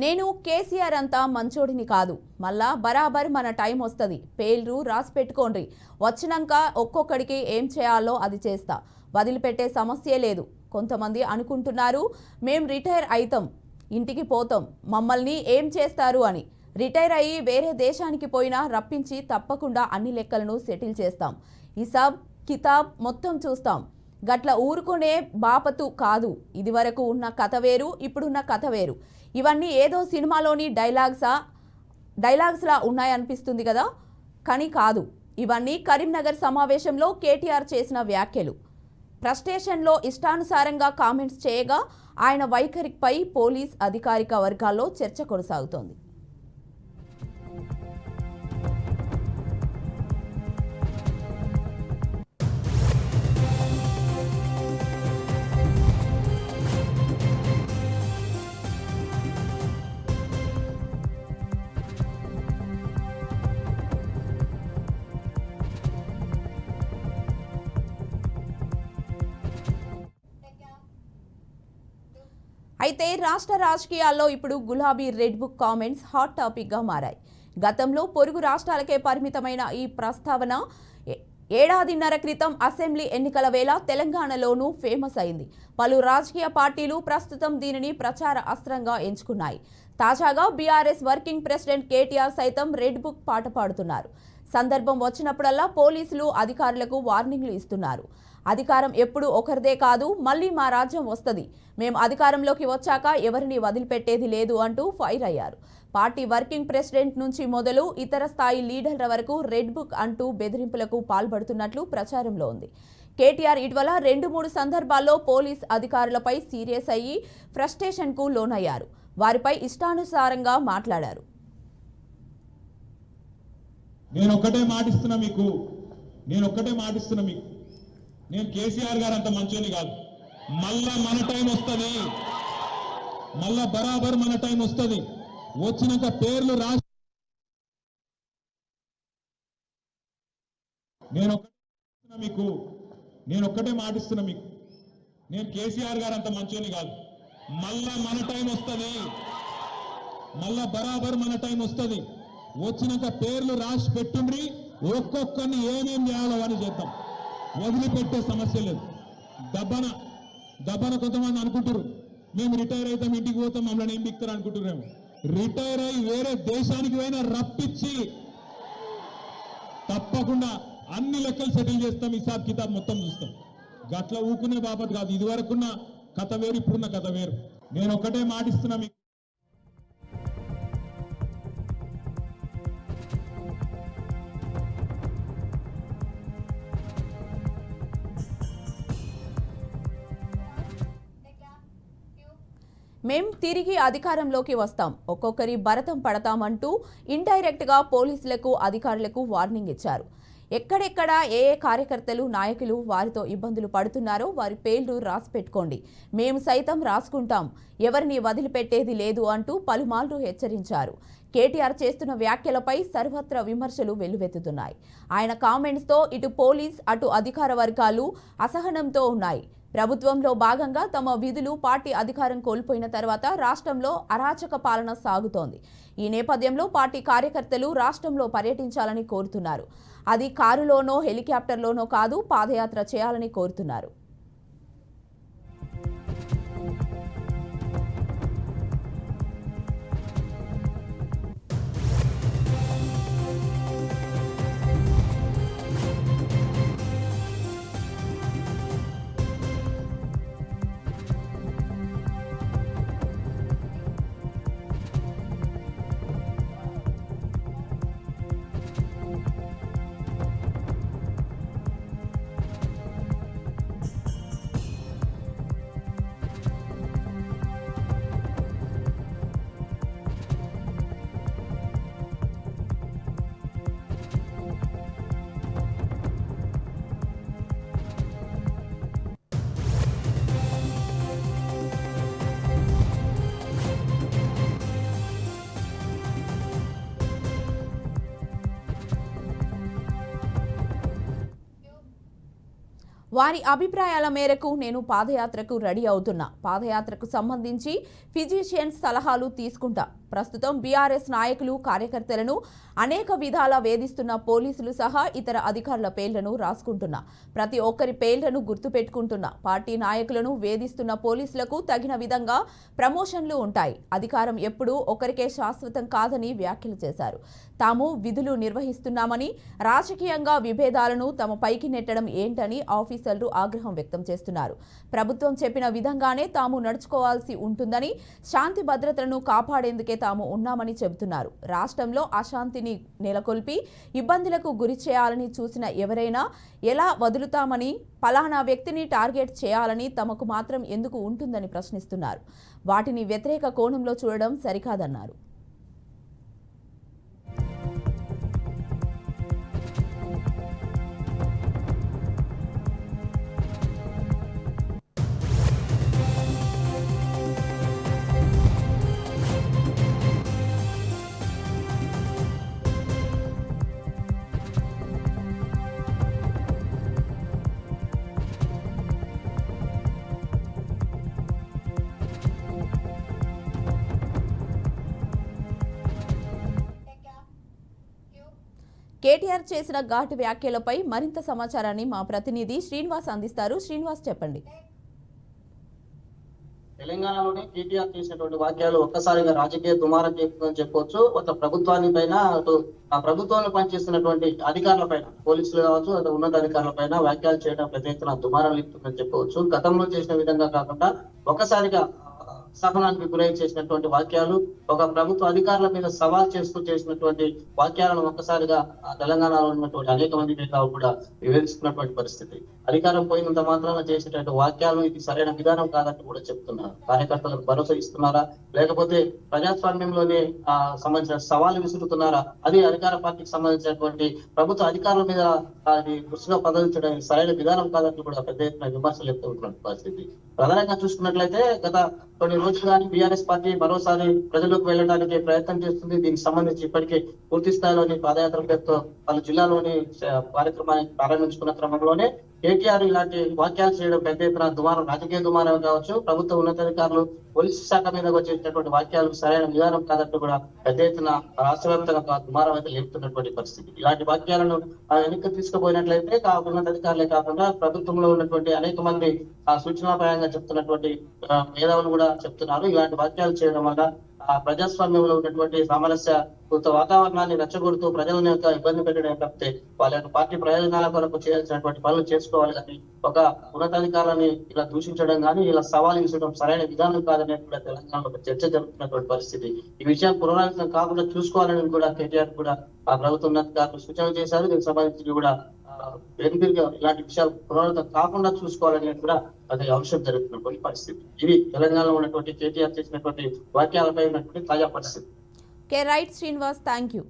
నేను కేసీఆర్ అంతా మంచోడిని కాదు, మళ్ళా బరాబర్ మన టైం వస్తుంది, పేర్లు రాసి పెట్టుకోండి, వచ్చినాక ఒక్కొక్కడికి ఏం చేయాలో అది చేస్తా, వదిలిపెట్టే సమస్యే లేదు. కొంతమంది అనుకుంటున్నారు మేం రిటైర్ అవుతాం, ఇంటికి పోతాం, మమ్మల్ని ఏం చేస్తారు అని. రిటైర్ అయ్యి వేరే దేశానికి పోయినా రప్పించి తప్పకుండా అన్ని లెక్కలను సెటిల్ చేస్తాం, హిసాబ్ కితాబ్ మొత్తం చూస్తాం. గట్ల ఊరుకునే బాపతు కాదు. ఇదివరకు ఉన్న కథ వేరు, ఇప్పుడున్న కథ వేరు. ఇవన్నీ ఏదో సినిమాలోని డైలాగ్స్లా ఉన్నాయనిపిస్తుంది కదా, కానీ కాదు. ఇవన్నీ కరీంనగర్ సమావేశంలో కేటీఆర్ చేసిన వ్యాఖ్యలు. ఫ్రస్ట్రేషన్లో ఇష్టానుసారంగా కామెంట్స్ చేయగా ఆయన వైఖరిపై పోలీస్ అధికారిక వర్గాల్లో చర్చ కొనసాగుతోంది. అయితే రాష్ట్ర రాజకీయాల్లో ఇప్పుడు గులాబీ రెడ్ బుక్ కామెంట్స్ హాట్ టాపిక్గా మారాయి. గతంలో పొరుగు రాష్ట్రాలకే పరిమితమైన ఈ ప్రస్తావన ఏడాదిన్నర క్రితం అసెంబ్లీ ఎన్నికల వేళ తెలంగాణలోనూ ఫేమస్ అయింది. పలు రాజకీయ పార్టీలు ప్రస్తుతం దీనిని ప్రచార అస్త్రంగా ఎంచుకున్నాయి. తాజాగా బీఆర్ఎస్ వర్కింగ్ ప్రెసిడెంట్ కేటీఆర్ సైతం రెడ్ బుక్ పాట పాడుతున్నారు. సందర్భం వచ్చినప్పుడల్లా పోలీసులు అధికారులకు వార్నింగ్లు ఇస్తున్నారు. అధికారం ఎప్పుడు ఒకరిదే కాదు, మళ్ళీ మా రాజ్యం వస్తుంది, మేము అధికారంలోకి వచ్చాక ఎవరిని వదిలిపెట్టేది లేదు అంటూ ఫైర్ అయ్యారు. పార్టీ వర్కింగ్ ప్రెసిడెంట్ నుంచి మొదలు ఇతర స్థాయి లీడర్ల వరకు రెడ్ బుక్ అంటూ బెదిరింపులకు పాల్పడుతున్నట్లు ప్రచారంలో ఉంది. కేటీఆర్ ఇటీవల 2-3 సందర్భాల్లో పోలీస్ అధికారులపై సీరియస్ అయ్యి ఫ్రస్ట్రేషన్కు లోనయ్యారు. వారిపై ఇష్టానుసారంగా మాట్లాడారు. నేను ఒక్కటే మాటిస్తున్నా మీకు, నేను కేసీఆర్ గారు అంత మంచోని కాదు. మళ్ళా మన టైం వస్తుంది, మళ్ళా బరాబర్ మన టైం వస్తుంది. వచ్చినాక పేర్లు రాసి నేను ఒక్కటే మాటిస్తున్నా మీకు, నేను కేసీఆర్ గారు అంత మంచోని కాదు. మళ్ళా మన టైం వస్తుంది, మళ్ళా బరాబర్ మన టైం వస్తుంది. వచ్చినాక పేర్లు రాసి పెట్టుండ్రి, ఒక్కొక్కరిని ఏమేం చేయాలో అని చేద్దాం, వదిలిపెట్టే సమస్య లేదు. దబ్బన కొంతమంది అనుకుంటారు మేము రిటైర్ అవుతాం, ఇంటికి పోతాం, మమ్మల్ని ఏం బిక్తారు అనుకుంటున్నాము. రిటైర్ అయ్యి వేరే దేశానికి పోయినా రప్పించి తప్పకుండా అన్ని లెక్కలు సెటిల్ చేస్తాం, హిసాబ్ కితాబ్ మొత్తం చూస్తాం. గట్ల ఊకునే బాపత్ కాదు. ఇదివరకున్న కథ వేరు, ఇప్పుడున్న కథ వేరు. నేను ఒక్కటే మాటిస్తున్నా మీకు. మేం తిరిగి అధికారంలోకి వస్తాం, ఒక్కొక్కరి భరతం పడతామంటూ ఇండైరెక్ట్గా పోలీసులకు అధికారులకు వార్నింగ్ ఇచ్చారు. ఎక్కడెక్కడ ఏ కార్యకర్తలు నాయకులు వారితో ఇబ్బందులు పడుతున్నారో వారి పేర్లు రాసి పెట్టుకోండి, మేము సైతం రాసుకుంటాం, ఎవరిని వదిలిపెట్టేది లేదు అంటూ పలుమార్లు హెచ్చరించారు. కేటీఆర్ చేస్తున్న వ్యాఖ్యలపై సర్వత్రా విమర్శలు వెల్లువెత్తుతున్నాయి. ఆయన కామెంట్స్తో ఇటు పోలీస్ అటు అధికార వర్గాలు అసహనంతో ఉన్నాయి. ప్రభుత్వంలో భాగంగా తమ విధులు పార్టీ అధికారం కోల్పోయిన తర్వాత రాష్ట్రంలో అరాచక పాలన సాగుతోంది. ఈ నేపథ్యంలో పార్టీ కార్యకర్తలు రాష్ట్రంలో పర్యటించాలని కోరుతున్నారు. అది కారులోనో హెలికాప్టర్లోనో కాదు, పాదయాత్ర చేయాలని కోరుతున్నారు. వారి అభిప్రాయాల మేరకు నేను పాదయాత్రకు రెడీ అవుతున్నా. పాదయాత్రకు సంబంధించి ఫిజిషియన్స్ సలహాలు తీసుకుంటా. ప్రస్తుతం బీఆర్ఎస్ నాయకులు కార్యకర్తలను అనేక విధాలా వేధిస్తున్న పోలీసులు సహా ఇతర అధికారుల పేర్లను రాసుకుంటున్నా. ప్రతి ఒక్కరి పేర్లను గుర్తుపెట్టుకుంటున్నా. పార్టీ నాయకులను వేధిస్తున్న పోలీసులకు తగిన విధంగా ప్రమోషన్లు ఉంటాయి. అధికారం ఎప్పుడూ ఒకరికే శాశ్వతం కాదని వ్యాఖ్యలు చేశారు. తాము విధులు నిర్వహిస్తున్నామని, రాజకీయంగా విభేదాలను తమ పైకి నెట్టడం ఏంటని ఆఫీసర్లు ఆగ్రహం వ్యక్తం చేస్తున్నారు. ప్రభుత్వం చెప్పిన విధంగానే తాము నడుచుకోవాల్సి ఉంటుందని, శాంతి భద్రతలను కాపాడేందుకే తాము ఉన్నామని చెబుతున్నారు. రాష్ట్రంలో అశాంతిని నెలకొల్పి ఇబ్బందులకు గురి చేయాలని చూసిన ఎవరైనా ఎలా వదులుతామని, పలానా వ్యక్తిని టార్గెట్ చేయాలని తమకు మాత్రం ఎందుకు ఉంటుందని ప్రశ్నిస్తున్నారు. వాటిని వ్యతిరేక కోణంలో చూడడం సరికాదన్నారు. కేటీఆర్ చేసిన ఘాటు వ్యాఖ్యలపై మరింత సమాచారాన్ని మా ప్రతినిధి శ్రీనివాస్ అందిస్తారు. శ్రీనివాస్, చెప్పండి. తెలంగాణలోని కేటీఆర్ చేసినటువంటి వాక్యాలు ఒక్కసారిగా రాజకీయ దుమారం చెప్పవచ్చు. ఒక ప్రభుత్వాన్ని పైన, అటు ఆ ప్రభుత్వంలో పనిచేస్తున్నటువంటి అధికారుల పైన, పోలీసులు కావచ్చు, అటు ఉన్నత అధికారుల పైన వ్యాఖ్యలు చేయడం పెద్ద ఎత్తున దుమారం లేపుతుందని చెప్పవచ్చు. గతంలో చేసిన విధంగా కాకుండా ఒక్కసారిగా సహనానికి గురై చేసినటువంటి వాక్యాలు, ఒక ప్రభుత్వ అధికారుల మీద సవాల్ చేస్తూ చేసినటువంటి వాక్యాలను ఒక్కసారిగా తెలంగాణలో ఉన్నటువంటి అనేక మంది మేధావులు కూడా వివరిస్తున్నటువంటి పరిస్థితి. అధికారం పోయినంత మాత్రాన చేసేటువంటి వాక్యాలను ఇది సరైన విధానం కాదని కూడా చెప్తున్నారు. కార్యకర్తలకు భరోసా ఇస్తున్నారా, లేకపోతే ప్రజాస్వామ్యంలోనే సంబంధించిన సవాలు విసురుతున్నారా? అది అధికార పార్టీకి సంబంధించినటువంటి ప్రభుత్వ అధికారుల మీద అది దృష్టిగా ప్రదర్శించడం సరైన విధానం కాదని కూడా పెద్ద ఎత్తున విమర్శలు ఎత్తుతున్నటువంటి పరిస్థితి. ప్రధానంగా చూసుకున్నట్లయితే గత కొన్ని రోజులు కానీ బీఆర్ఎస్ పార్టీ మరోసారి ప్రజలకు వెళ్ళడానికి ప్రయత్నం చేస్తుంది. దీనికి సంబంధించి ఇప్పటికే పూర్తి స్థాయిలోని పాదయాత్ర పేరుతో వాళ్ళ జిల్లాలోని కార్యక్రమాన్ని ప్రారంభించుకున్న క్రమంలోనే కేటీఆర్ ఇలాంటి వ్యాఖ్యలు చేయడం పెద్ద ఎత్తున దుమారం, రాజకీయ దుమారం కావచ్చు, ప్రభుత్వ ఉన్నతాధికారులు పోలీసు శాఖ మీద వచ్చేటటువంటి వాక్యాలు సరైన విధానం కాదంటూ కూడా పెద్ద ఎత్తున రాష్ట్ర వ్యాప్తంగా దుమారం అయితే లేపుతున్నటువంటి పరిస్థితి. ఇలాంటి వాక్యాలను వెనక్కి తీసుకుపోయినట్లయితే ఉన్నతాధికారులే కాకుండా ప్రభుత్వంలో ఉన్నటువంటి అనేక మంది సూచనాపరంగా చెప్తున్నటువంటి మేధావులు కూడా చెప్తున్నారు. ఇలాంటి వాక్యాలు చేయడం వల్ల ప్రజాస్వామ్యంలో ఉన్నటువంటి సామరస్య వాతావరణాన్ని రెచ్చగొడుతూ ప్రజలను యొక్క ఇబ్బంది పెట్టడం తప్పితే వాళ్ళ యొక్క పార్టీ ప్రయోజనాల కొరకు చేయాల్సినటువంటి పనులు చేసుకోవాలి కానీ ఒక ఉన్నతాధికారులని ఇలా దూషించడం కానీ ఇలా సవాల్ విసరడం సరైన విధానం కాదనే కూడా తెలంగాణలో ఒక చర్చ జరుగుతున్నటువంటి పరిస్థితి. ఈ విషయం పునరావృతం కాకుండా చూసుకోవాలని కూడా కేటీఆర్ కూడా ఆ ప్రభుత్వ ఉన్నతాధికారులు సూచనలు చేశారు. దీనికి సంబంధించి కూడా ఇలాంటి విషయాలు పునరావృతం కాకుండా చూసుకోవాలని కూడా అదే అంశం జరుగుతున్నటువంటి పరిస్థితి. ఇది తెలంగాణలో ఉన్నటువంటి కేటీఆర్ చేసినటువంటి వాక్యాలపై ఉన్నటువంటి తాజా పరిస్థితి. Right Srinivas, thank you.